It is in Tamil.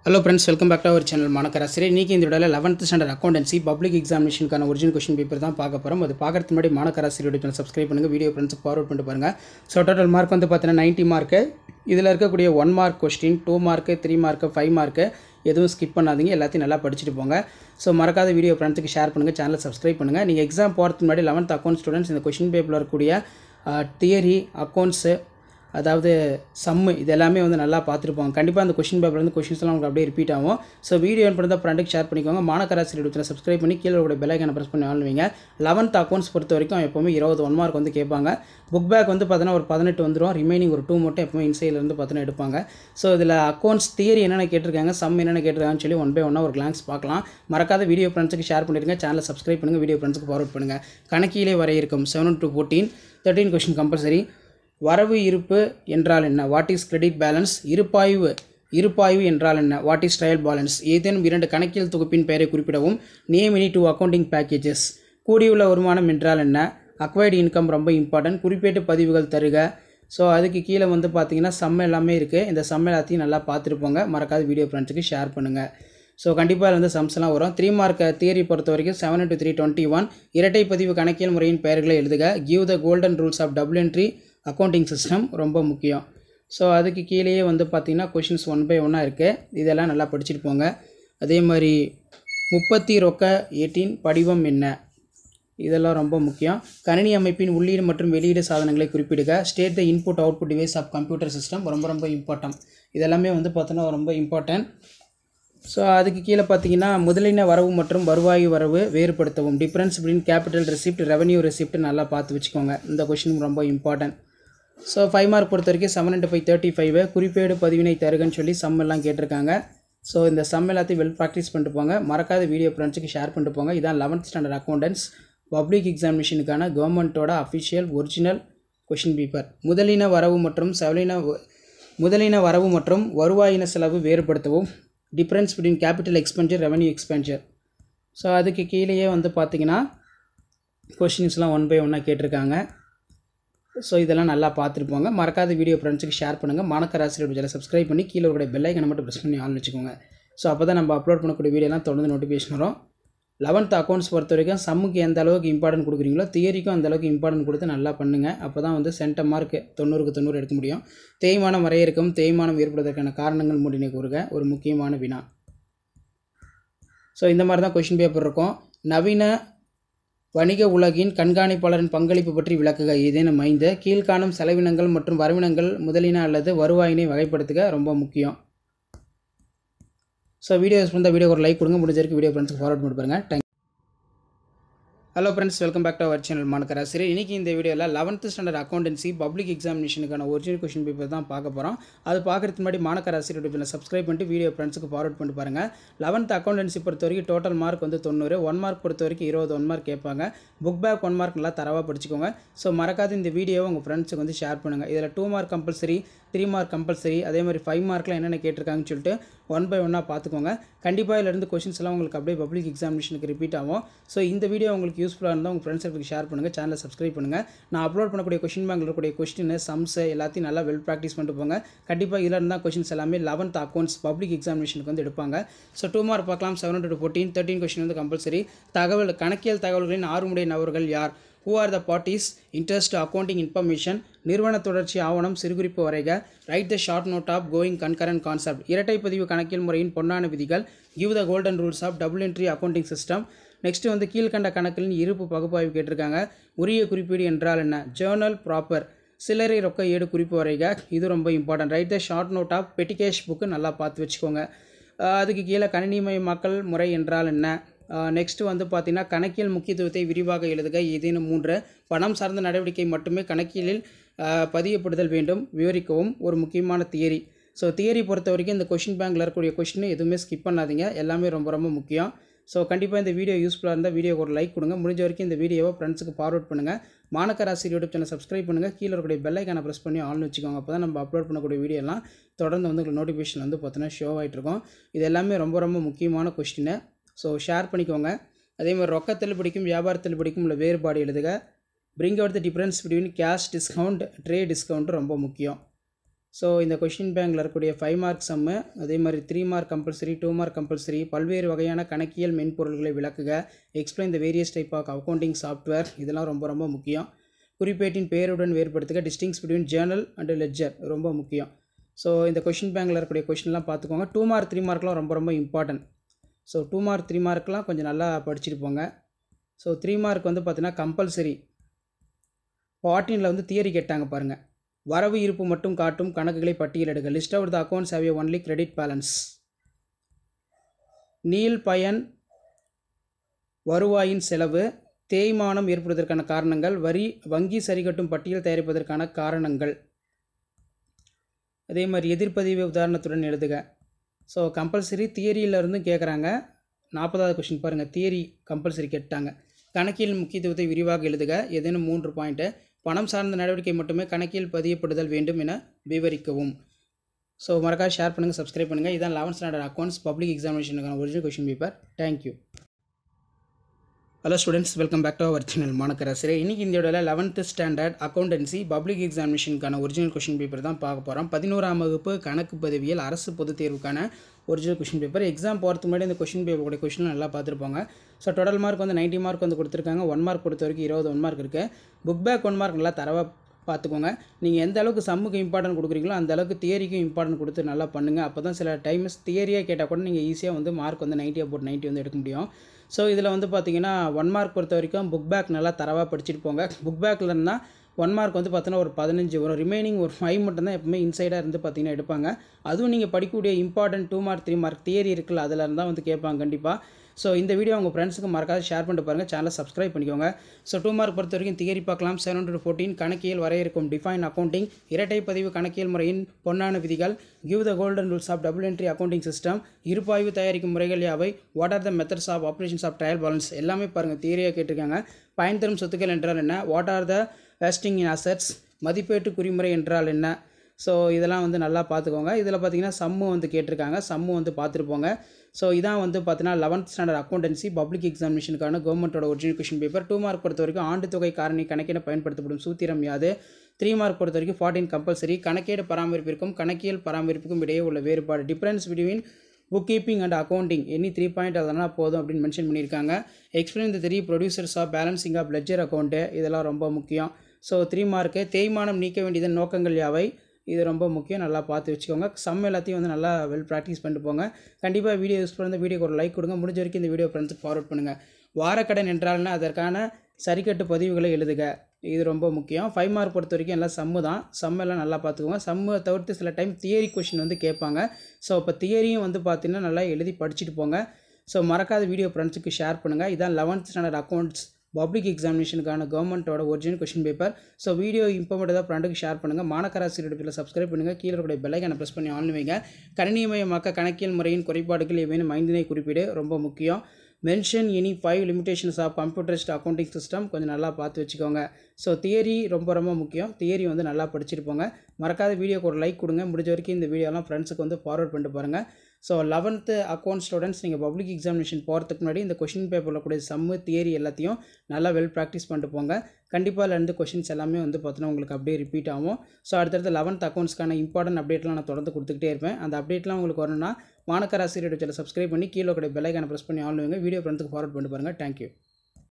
Hello friends, welcome back to our channel மாணக்கராசிரியர். இன்னைக்கு இந்த வீடியோல 11th ஸ்டாண்டர்ட் அக்கவுண்டன்சி பப்ளிக் எக்ஸாமினேஷனுக்கான ஒரிஜினல் क्वेश्चन பேப்பர் தான் பார்க்க போறோம். அது பார்க்கறதுக்கு முன்னாடி மாணக்கராசிரியரோட சேனல் சப்ஸ்கிரைப் பண்ணுங்க. வீடியோ ஃப்ரெண்ட்ஸ்க்கு ஃபார்வர்ட் பண்ணிட்டு பாருங்க. சோ டோட்டல் மார்க் வந்து பார்த்தீங்கன்னா 90 மார்க். இதுல இருக்கக்கூடிய 1 mark question, 2 mark, 3 mark, 5 mark எதுவும் ஸ்கிப் பண்ணாதீங்க. எல்லாத்தையும் நல்லா படிச்சிட்டு போங்க. சோ மறக்காத வீடியோ ஃப்ரெண்ட்ஸ்க்கு ஷேர் பண்ணுங்க, சேனலை சப்ஸ்கிரைப் பண்ணுங்க. நீங்க எக்ஸாம் போறதுக்கு முன்னாடி 11th அக்கவுண்ட் ஸ்டூடண்ட்ஸ் இந்த क्वेश्चन பேப்பர்ல இருக்கக்கூடிய தியரி, அக்கவுண்ட்ஸ் அதாவது சம்மு இது எல்லாமே வந்து நல்லா பார்த்துருப்போம். கண்டிப்பாக அந்த क्वेश्चन பேப்பர் வந்து क्वेश्चंसலாம் உங்களுக்கு அப்படியே ரிப்பீட் ஆகும். ஸோ வீடியோ என்ன பண்ணுறதா ஃப்ரெண்டுக்கு ஷேர் பண்ணிக்கோங்க. மாணக்கராசிரியர் சேனலை சப்ஸ்கிரைப் பண்ணி கீழே உள்ள பெல் ஐகானை ப்ரெஸ் பண்ணி ஆன்வைங்க. 11th அக்கவுண்ட்ஸ் பொறுத்த வரைக்கும் எப்போவுமே 21 மார்க் வந்து கேட்பாங்க. புக் பேக் வந்து பார்த்தீங்கன்னா ஒரு 18 வந்துடும். ரிமைனிங் ஒரு 2 மட்டும் எப்போவுமே இன்சைட்லேருந்து பார்த்தீங்கன்னா எடுப்பாங்க. ஸோ இதில் அக்கவுண்ட்ஸ் தியரி என்னென்ன கேட்டிருக்காங்க, சம் என்னென்ன கேட்டிருக்காங்கன்னு சொல்லி ஒன் பை ஒன்னாக ஒரு கிளான்ஸ் பார்க்கலாம். மறக்காத வீடியோ ஃப்ரெண்ட்ஸுக்கு ஷேர் பண்ணிடுங்க, சேனலை சப்ஸ்கிரைப் பண்ணுங்கள், வீடியோ ஃப்ரெண்ட்ஸுக்கு ஃபார்வர்ட் பண்ணுங்கள். கணக்கிலே வர இருக்கும் 7 to 14 13 கொஸ்டின் கம்பல்சரி. வரவு இருப்பு என்றால் என்ன? What is credit balance? இருப்பாய்வு என்றால் என்ன? What is trial balance? ஏதேனும் 2 கணக்கியல் தொகுப்பின் பெயரை குறிப்பிடவும். Name any 2 accounting packages. கூடியுள்ள வருமானம் என்றால் என்ன? அக்வைர்டு இன்கம் ரொம்ப இம்பார்ட்டன்ட். குறிப்பேட்டு பதிவுகள் தருக. ஸோ அதுக்கு கீழே வந்து பார்த்தீங்கன்னா சம் எல்லாமே இருக்குது. இந்த சம் எல்லாத்தையும் நல்லா பார்த்துருப்போங்க. மறக்காத வீடியோ ஃப்ரெண்ட்ஸுக்கு ஷேர் பண்ணுங்கள். ஸோ கண்டிப்பாக வந்து சம்ஸ்லாம் வரும். 3 மார்க் தியரி பொறுத்த வரைக்கும் 7 into 3 21. இரட்டை பதிவு கணக்கியல் முறையின் பெயர்களை எழுதுக. Give the golden rules of double entry accounting system ரொம்ப முக்கியம். ஸோ அதுக்கு கீழேயே வந்து பார்த்திங்கன்னா கொஷின்ஸ் 1 by 1 இருக்குது. இதெல்லாம் நல்லா படிச்சுட்டு போங்க. அதே மாதிரி 30 ரொக்க ஏட்டின் படிவம் என்ன? இதெல்லாம் ரொம்ப முக்கியம். கணினி அமைப்பின் உள்ளீடு மற்றும் வெளியீடு சாதனங்களை குறிப்பிடுக. State the input output device of computer system ரொம்ப இம்பார்ட்டன்ட். இதெல்லாமே வந்து பார்த்தோன்னா ரொம்ப இம்பார்ட்டன்ட். ஸோ அதுக்கு கீழே பார்த்தீங்கன்னா முதலின வரவு மற்றும் வருவாய் வரவு வேறுபடுத்தவும். Difference between capital receipt, revenue receipt நல்லா பார்த்து வச்சுக்கோங்க. இந்த கொஷின் ரொம்ப இம்பார்ட்டன்ட். ஸோ 5 மார்க் பொறுத்த வரைக்கும் 7 into 5 35. குறிப்பேடு பதிவினை தருகன்னு சொல்லி சம் எல்லாம் கேட்டிருக்காங்க. ஸோ இந்த சம் எல்லாத்தையும் வெல் ப்ராக்டிஸ் பண்ணிட்டு போங்க. மறக்காத வீடியோ ஃப்ரெண்ட்ஸுக்கு ஷேர் பண்ணிட்டு போங்க. இதான் 11th ஸ்டாண்டர்ட் அக்கௌண்டன்ஸ் பப்ளிக் எக்ஸாமினேஷனுக்கான கவர்மெண்ட்டோட அஃபிஷியல் ஒரிஜினல் கொஷின் பேப்பர். முதலின வரவு மற்றும் வருவாயின செலவு வேறுபடுத்தவும். Difference between capital expenditure, revenue expenditure. So அதுக்கு கீழேயே வந்து பார்த்தீங்கன்னா கொஷின்ஸ்லாம் 1 by 1 கேட்டிருக்காங்க. ஸோ இதெல்லாம் நல்லா பார்த்துருப்போங்க. மறக்காத வீடியோ ஃப்ரெண்ட்ஸுக்கு ஷேர் பண்ணுங்கள். மாணக்கராசிரியர் சேனலை சப்ஸ்கிரைப் பண்ணி கீழே ஒரு பெல் ஐகானை மட்டும் ப்ரெஸ் பண்ணி ஆன் வச்சுக்கோங்க. ஸோ அப்போ தான் நம்ம அப்லோட் பண்ணக்கூடிய வீடியோலாம் தொடர்ந்து நோட்டிஃபிகேஷன் வரும். 11th அக்கௌண்ட்ஸ் பொறுத்த வரைக்கும் சம்முக்கு எந்த அளவுக்கு இம்பார்ட்டன்ட் கொடுக்குறீங்களோ தியரிக்கும் அந்த அளவுக்கு இம்பார்ட்டன்ட் கொடுத்து நல்லா பண்ணுங்கள். அப்போ தான் வந்து சென்டம் மார்க் 90க்கு 90 எடுக்க முடியும். தேய்மானம் வரையறுக்கும். தேய்மானம் ஏற்படுவதற்கான காரணங்கள் மூடினை கூறுக. ஒரு முக்கியமான வினா. ஸோ இந்த மாதிரி தான் கொஷின் பேப்பர் இருக்கும். நவீன வணிக உலகின் கண்காணிப்பாளரின் பங்களிப்பு பற்றி விளக்குக. ஏதேனும் 5. கீழ்காணும் செலவினங்கள் மற்றும் வரவினங்கள் முதலின அல்லது வருவாயினை வகைப்படுத்துக ரொம்ப முக்கியம். ஸோ வீடியோ யூஸ் பண்ண வீடியோ ஒரு லைக் கொடுங்க. முடிஞ்ச வரைக்கும் வீடியோ ஃப்ரெண்ட்ஸ்க்கு ஃபார்வர்ட் பண்ணி பாருங்கள். Thank you. Hello friends, welcome back to our channel Manakkarasiriyar. இன்றைக்கி இந்த வீடியோவில் 11th ஸ்டாண்டர்ட் அக்கௌண்டன்சி பப்ளிக் எக்ஸாமினேஷனுக்கான ஒரிஜினல் கொஷின் பேப்பர் தான் பார்க்க போகிறோம். அது பார்க்குறதுக்கு முன்னாடி மாணக்கராசிரியர் சேனலை சப்ஸ்கிரைப் பண்ணிட்டு வீடியோ ஃப்ரெண்ட்ஸுக்கு ஃபார்வர்ட் பண்ணிட்டு பாருங்கள். 11th அக்கௌண்டன்சி பொறுத்த வரைக்கும் டோட்டல் மார்க் வந்து 90. 1 மார்க் பொறுத்த வரைக்கும் 21 மார்க் கேட்பாங்க. புக் பேக் 1 மார்க் நல்லா தரவாக படிச்சுக்கோங்க. ஸோ மறக்காத இந்த வீடியோவை உங்கள் ஃப்ரெண்ட்ஸுக்கு வந்து ஷேர் பண்ணுங்கள். இதில் 2 மார்க் கம்பல்சரி, 3 மார்க் கம்பல்சரி, அதே மாதிரி 5 மார்க்கில் என்னென்ன கேட்டிருக்காங்கன்னு சொல்லிட்டு 1 by 1 பார்த்துக்கோங்க. கண்டிப்பாக இதிலிருந்து கொஷின்ஸ் எல்லாம் உங்களுக்கு அப்படியே பப்ளிக் எக்ஸாமினேஷனுக்கு ரிப்பீட் ஆகும். ஸோ இந்த வீடியோ உங்களுக்கு யூஸ்ஃபுல்லாக இருந்தால் உங்கள் ஃப்ரெண்ட்ஸுக்கு ஷேர் பண்ணுங்கள், சேனலை சப்ஸ்கிரைப் பண்ணுங்கள். நான் அப்லோட் பண்ணக்கூடிய கொஷின் பேங்கில் இருக்கக்கூடிய கொஸ்டின், சம்ஸ் எல்லாத்தையும் நல்லா வெல் ப்ராக்டிஸ் பண்ணிட்டு போங்க. கண்டிப்பாக இதில் இருந்தால் கொஷின்ஸ் எல்லாமே 11th அக்கௌண்ட்ஸ் பப்ளிக் எக்ஸாமினேஷனுக்கு வந்து எடுப்பாங்க. ஸோ 2 மார்க் பார்க்கலாம். 7 into 14 13 கொஷின் வந்து கம்பல்சரி. கணக்கியல் தகவல்களின் 6 முறை நபர்கள் யார்? Who are the parties? Interest accounting information. நிறுவன தொடர்ச்சி ஆவணம் சிறுகுறிப்பு வரைக. Write the short note of going concurrent concept. இரட்டை பதிவு கணக்கியல் முறையின் பொன்னான விதிகள். Give the golden rules of double entry accounting system. Next வந்து கீழ்கண்ட கணக்கின் இருப்பு பகுப்பாய்வு கேட்டிருக்காங்க. உரிய குறிப்பீடு என்றால் என்ன? Journal proper. சில்லறை ரொக்க ஏடு குறிப்பு வரைக. இது ரொம்ப important. Write the short note of petty cash book நல்லா பார்த்து வச்சுக்கோங்க. அதுக்கு கீழே கணினிமயமாக்கல் முறை என்றால் என்ன? நெக்ஸ்ட் வந்து பார்த்தீங்கன்னா கணக்கியல் முக்கியத்துவத்தை விரிவாக எழுதுக. ஏதேனும் 3 பணம் சார்ந்த நடவடிக்கை மட்டுமே கணக்கியலில் பதியப்படுதல் வேண்டும். விவரிக்கவும். ஒரு முக்கியமான தியரி. ஸோ தியரி பொறுத்த வரைக்கும் இந்த கொஷின் பேங்கில் இருக்கக்கூடிய கொஷின் எதுவுமே ஸ்கிப் பண்ணாதீங்க. எல்லாமே ரொம்ப முக்கியம். ஸோ கண்டிப்பாக இந்த வீடியோ யூஸ்ஃபுல்லாக இருந்தால் வீடியோக்கு ஒரு லைக் கொடுங்க. முடிஞ்ச வரைக்கும் இந்த வீடியோவை ஃப்ரெண்ட்ஸுக்கு ஃபார்வர்ட் பண்ணுங்கள். மாணக்கராசிரியர் யூடியூப் சேனல் சப்ஸ்கிரைப் பண்ணுங்கள். கீழே இருக்கக்கூடிய பெல் ஐகானை ப்ரெஸ் பண்ணி ஆன்லைன் வச்சுக்கோங்க. அப்போ தான் நம்ம அப்லோட் பண்ணக்கூடிய வீடியோலாம் தொடர்ந்து வந்து உங்களுக்கு நோட்டிஃபிகேஷன் வந்து பார்த்தீங்கன்னா ஷோ ஆகிட்டு இருக்கும். இது எல்லாமே ரொம்ப முக்கியமான கொஸ்டின். ஸோ ஷேர் பண்ணிக்கோங்க. அதே மாதிரி ரொக்க தள்ளுபடிக்கும் வியாபார தள்ளுபடிக்கும் உள்ள வேறுபாடு எழுதுக. Bring out the difference between cash discount, trade discount ரொம்ப முக்கியம். ஸோ இந்த கொஷின் பேங்கில் இருக்கக்கூடிய 5 மார்க் சம்மு, அதே மாதிரி 3 மார்க் கம்பல்சரி, 2 மார்க் கம்பல்சரி, பல்வேறு வகையான கணக்கியல் மென்பொருள்களை விளக்குக, explain the various type of accounting software, இதெல்லாம் ரொம்ப ரொம்ப முக்கியம். குறிப்பேட்டின் பெயருடன் வேறுபடுத்துக, distinguish between journal and ledger ரொம்ப முக்கியம். ஸோ இந்த கொஷின் பேங்கில் இருக்கக்கூடிய கொஷின்லாம் பார்த்துக்கோங்க. 2 மார்க் 3 மார்க்லாம் ரொம்ப ரொம்ப இம்பார்ட்டன்ட். ஸோ 2 மார்க் 3 மார்க்லாம் கொஞ்சம் நல்லா படிச்சுட்டு போங்க. ஸோ 3 மார்க் வந்து பார்த்தீங்கன்னா கம்பல்சரி 14ல் வந்து தியரி கேட்டாங்க பாருங்கள். வரவு இருப்பு மட்டும் காட்டும் கணக்குகளை பட்டியலிடுக. List out the accounts have only credit balance. நீள் பயன் வருவாயின் செலவு, தேய்மானம் ஏற்படுவதற்கான காரணங்கள், வங்கி சரிகட்டும் பட்டியல் தயாரிப்பதற்கான காரணங்கள். அதே மாதிரி எதிர்ப்பதிவு உதாரணத்துடன் எழுதுக. ஸோ கம்பல்சரி தியரியிலிருந்து கேட்குறாங்க. 40வது கொஷின் பாருங்கள், தியரி கம்பல்சரி கேட்டாங்க. கணக்கியல் முக்கியத்துவத்தை விரிவாக எழுதுக. ஏதேனும் 3 பாயிண்ட்டு. பணம் சார்ந்த நடவடிக்கை மட்டுமே கணக்கில் பதியப்படுதல் வேண்டும் என விவரிக்கவும். ஸோ மறக்காம ஷேர் பண்ணுங்கள், சப்ஸ்கிரைப் பண்ணுங்கள். இதான் 11th ஸ்டாண்டர்ட் அக்கௌண்ட்ஸ் பப்ளிக் எக்ஸாமினேஷனுக்கான original question paper. Thank you. Hello students, welcome back to our channel மாணக்கராசிரே. இன்றைக்கி இந்த வீடியோவில் 11th ஸ்டாண்டர்ட் அக்கௌண்டன்சி பப்ளிக் எக்ஸாமினேஷனுக்கான ஒரிஜினல் கொஷின் பேப்பர் தான் பார்க்க போகிறோம். 11ஆம் வகுப்பு கணக்கு பதிவியல் அரசு பொதுத் தேர்வுக்கான ஒரிஜினல் கொஷின் பேப்பர். எக்ஸாம் போகிறதுக்கு முன்னாடி இந்த கொஷின் பேப்பரோட கொஷின் நல்லா பார்த்துருப்பாங்க. ஸோ டோட்டல் மார்க் வந்து 90 மார்க் வந்து கொடுத்துருக்காங்க. 1 மார்க் பொறுத்த வரைக்கும் 21 மார்க் இருக்குது. புக் பேக் 1 மார்க் நல்லா தரவாக பார்த்துக்கோங்க. நீங்கள் எந்த அளவுக்கு சம்முக்கு இம்பார்ட்டன்ட் கொடுக்குறீங்களோ அந்த அளவுக்கு தியரிக்கும் இம்பார்ட்டன்ட் கொடுத்து நல்லா பண்ணுங்கள். அப்போ தான் சில டைம்ஸ் தியரியாக கேட்டால் கூட நீங்கள் ஈஸியாக வந்து மார்க் வந்து 90 போட்டு 90 வந்து எடுக்க முடியும். ஸோ இதில் வந்து பார்த்தீங்கன்னா 1 மார்க் பொறுத்த வரைக்கும் புக் பேக் நல்லா தரவாக படிச்சுட்டு போங்க. புக் பேக்கில் இருந்தால் 1 மார்க் வந்து பார்த்தீங்கன்னா ஒரு 15 வரும். ரிமைனிங் ஒரு 5 மட்டும் தான் எப்பவுமே இன்சைடாக இருந்து பார்த்தீங்கன்னா எடுப்பாங்க. அதுவும் நீங்கள் படிக்கக்கூடிய இம்பார்ட்டன்ட் 2 மார்க் 3 மார்க் தியரி இருக்குல்ல, அதில் இருந்தால் வந்து கேட்பாங்க கண்டிப்பாக. ஸோ இந்த வீடியோ உங்கள் ஃப்ரெண்ட்ஸுக்கு மறக்காத ஷேர் பண்ணிட்டு பாருங்கள். சேனலை சப்ஸ்கிரைப் பண்ணிக்கோங்க. ஸோ 2 மார்க் பொறுத்த வரைக்கும் தியரி பார்க்கலாம். 714 கணக்கியல் வரையறுக்கும் டிஃபைன் அக்கௌண்டிங், இரட்டை பதிவு கணக்கியல் முறையின் பொன்னான விதிகள், give the golden rules of double entry accounting system, இருப்பாய்வு தயாரிக்கும் முறைகள் யாவை, what are the methods of operations of trial balance, எல்லாமே பாருங்கள் தியரியாக கேட்டிருக்காங்க. பயன் தரும் சொத்துக்கள் என்றால் என்ன, what are the wasting in assets, மதிப்பீட்டு குறிமுறை என்றால் என்ன. ஸோ இதெல்லாம் வந்து நல்லா பார்த்துக்கோங்க. இதில் பார்த்தீங்கன்னா சம்மு வந்து கேட்டிருக்காங்க. சம்மு வந்து பார்த்துருப்போங்க. ஸோ இதான் வந்து பார்த்தீங்கன்னா 11th ஸ்டாண்டர்ட் அக்கௌண்டன்சி பப்ளிக் எக்ஸாமினேஷனுக்கான கவர்மெண்ட்டோட ஒரிஜினல் கொஷின் பேப்பர். 2 மார்க் பொறுத்த வரைக்கும் ஆண்டு தொகை காரணி கணக்கிட பயன்படுத்தப்படும் சூத்திரம் யாது. 3 மார்க் பொறுத்த வரைக்கும் 14 கம்பல்சரி கணக்கேடு பராமரிப்பிற்கும் கணக்கியல் பராமரிப்புக்கும் இடையே உள்ள வேறுபாடு, difference between bookkeeping and accounting, any 3 point அதனால் போதும் அப்படின்னு மென்ஷன் பண்ணியிருக்காங்க. Explain the 3 procedures of balancing of ledger account, இதெல்லாம் ரொம்ப முக்கியம். ஸோ 3 மார்க்கு தேய்மானம் நீக்க வேண்டியதன் நோக்கங்கள் யாவை, இது ரொம்ப முக்கியம். நல்லா பார்த்து வச்சுக்கோங்க. சம் எல்லாத்தையும் வந்து நல்லா வெல் ப்ராக்டிஸ் பண்ணிட்டு போங்க. கண்டிப்பாக வீடியோ யூஸ் பண்ண வீடியோக்கு ஒரு லைக் கொடுங்க. முடிஞ்ச வரைக்கும் இந்த வீடியோ ஃப்ரெண்ட்ஸுக்கு ஃபார்வர்ட் பண்ணுங்கள். வாரக்கடன் என்றால்னா அதற்கான சரிக்கட்டு பதிவுகளை எழுதுக, இது ரொம்ப முக்கியம். 5 மார்க் பொறுத்த வரைக்கும் எல்லாம் சம்மு தான். சம் எல்லாம் நல்லா பார்த்துக்கோங்க. சம்மை தவிர்த்து சில டைம் தியரி கொஷின் வந்து கேட்பாங்க. ஸோ இப்போ தியரியும் வந்து பார்த்தீங்கன்னா நல்லா எழுதி படிச்சுட்டு போங்க. ஸோ மறக்காத வீடியோ ஃப்ரெண்ட்ஸுக்கு ஷேர் பண்ணுங்கள். இதான் 11th ஸ்டாண்டர்ட் அக்கௌண்ட்ஸ் பப்ளிக் எக்ஸாமினேஷனுக்கான கவர்மெண்ட்டோட original question paper. So video important தான் ஃப்ரெண்டுக்கு ஷேர் பண்ணுங்கள். மாணக்கராசிரியர் பேரில் சப்ஸ்கிரைப் பண்ணுங்கள். கீழே இருக்கிற பெல் ஐகானை ப்ரெஸ் பண்ணி ஆன் வைங்க. கணினிமயமாக்க கணக்கியல் முறையின் குறைபாடுகள் ஏதேனும் 5 குறிப்பீடு ரொம்ப முக்கியம். Mention any 5 limitations of computerised accounting system, கொஞ்சம் நல்லா பார்த்து வச்சுக்கோங்க. ஸோ தியரி ரொம்ப ரொம்ப முக்கியம். தியரி வந்து நல்லா படிச்சுட்டு போங்க. மறக்காத வீடியோக்கு ஒரு லைக் கொடுங்க. முடிஞ்ச வரைக்கும் இந்த வீடியோலாம் ஃப்ரெண்ட்ஸுக்கு வந்து ஃபார்வர்ட் பண்ணிட்டு பாருங்கள். ஸோ 11th அக்கௌண்ட் ஸ்டூடெண்ட்ஸ், நீங்கள் பப்ளிக் எக்ஸாமினேஷன் போகிறதுக்கு முன்னாடி இந்த கொஷின் பேப்பரில் கூட சம்மு தியரி எல்லாத்தையும் நல்லா வெல் ப்ராக்டிஸ் பண்ணிட்டு போங்க. கண்டிப்பாக இருந்து கொஷின்ஸ் எல்லாமே வந்து பார்த்தீங்கன்னா உங்களுக்கு அப்படியே ரிப்பீட் ஆகும். ஸோ அடுத்தடுத்து 11th அக்கௌண்ட்ஸ்க்கான இம்பார்ட்டன்ட் அப்டேட்லாம் நான் தொடர்ந்து கொடுத்துக்கிட்டே இருப்பேன். அந்த அப்டேட்லாம் உங்களுக்கு வரணும்னா மாணக்கராசிரியர் சேனலை சப்ஸ்கிரைப் பண்ணி கீழே கூட பெல் ஐகானை ப்ரெஸ் பண்ணி ஆன் வைங்க. வீடியோ ஃப்ரெண்ட்ஸுக்கு ஃபார்வர்ட் பண்ணிட்டு பாருங்கள். தேங்க்யூ.